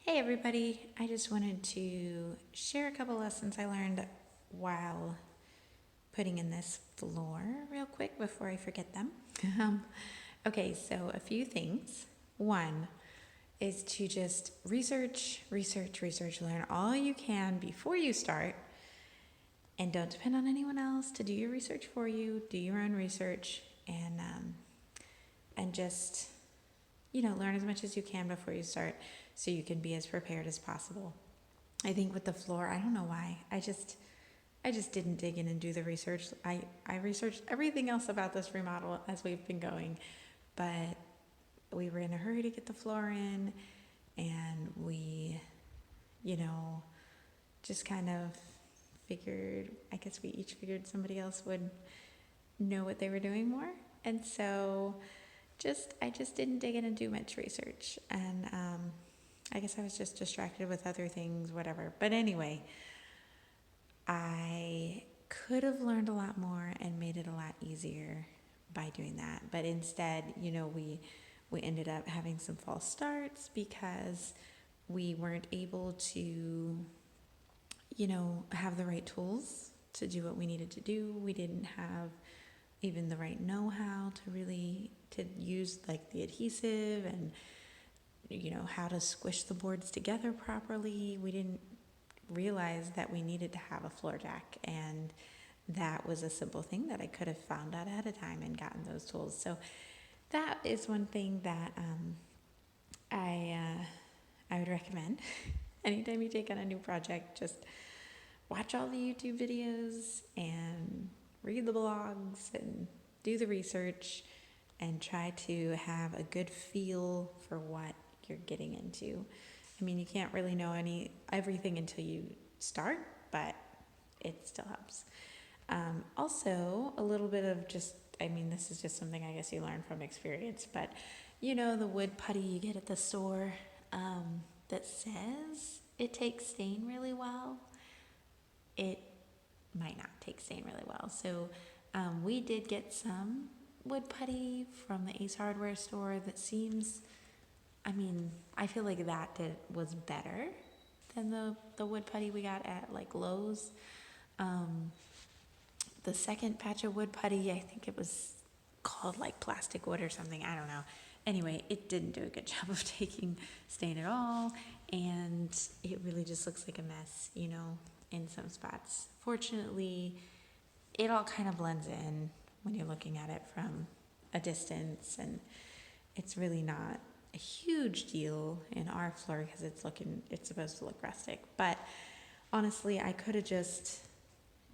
Hey everybody, I just wanted to share a couple lessons I learned while putting in this floor real quick before I forget them. Um, okay, so a few things. One is to just research, learn all you can before you start, and don't depend on anyone else to do your research for you. Do your own research and just learn as much as you can before you start so you can be as prepared as possible. I think with the floor, I don't know why. I just didn't dig in and do the research. I researched everything else about this remodel as we've been going, but we were in a hurry to get the floor in, and we, you know, just kind of figured, I guess we each figured somebody else would know what they were doing more. And so I just didn't dig in and do much research. And I guess I was just distracted with other things, whatever. But anyway, I could have learned a lot more and made it a lot easier by doing that. But instead, we ended up having some false starts because we weren't able to, have the right tools to do what we needed to do. We didn't have even the right know-how to use like the adhesive and how to squish the boards together properly. We didn't realize that we needed to have a floor jack, and that was a simple thing that I could have found out ahead of time and gotten those tools. So that is one thing that I would recommend. Anytime you take on a new project, just watch all the YouTube videos and read the blogs and do the research and try to have a good feel for what you're getting into. I mean, you can't really know everything until you start, but it still helps. Also, a little bit of this is just something I guess you learn from experience, but the wood putty you get at the store that says it takes stain really well, it might not take stain really well. So we did get some wood putty from the Ace Hardware store that seems, I feel like was better than the wood putty we got at like Lowe's. The second batch of wood putty, I think it was called like plastic wood or something, I don't know. Anyway, it didn't do a good job of taking stain at all, and it really just looks like a mess, in some spots. Fortunately, it all kind of blends in when you're looking at it from a distance, and it's really not a huge deal in our floor because it's supposed to look rustic. But honestly, I could have just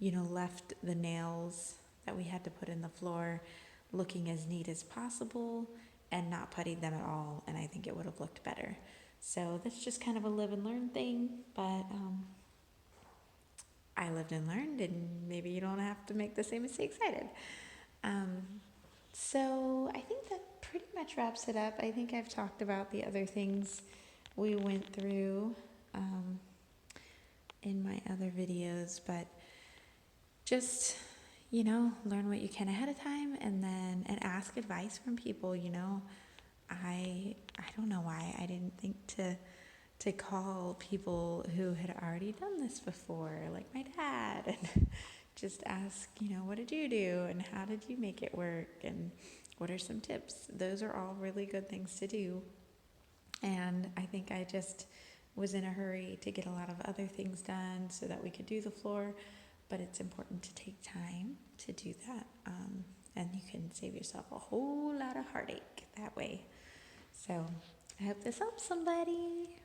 left the nails that we had to put in the floor looking as neat as possible and not puttied them at all, and I think it would have looked better. So that's just kind of a live and learn thing, but I lived and learned, and maybe you don't have to make the same mistakes I did. So I think that pretty much wraps it up. I think I've talked about the other things we went through in my other videos, but just learn what you can ahead of time, and ask advice from people. I don't know why I didn't think to call people who had already done this before, like my dad, and just ask, what did you do and how did you make it work and what are some tips? Those are all really good things to do. And I think I just was in a hurry to get a lot of other things done so that we could do the floor, but it's important to take time to do that. And you can save yourself a whole lot of heartache that way. So I hope this helps somebody.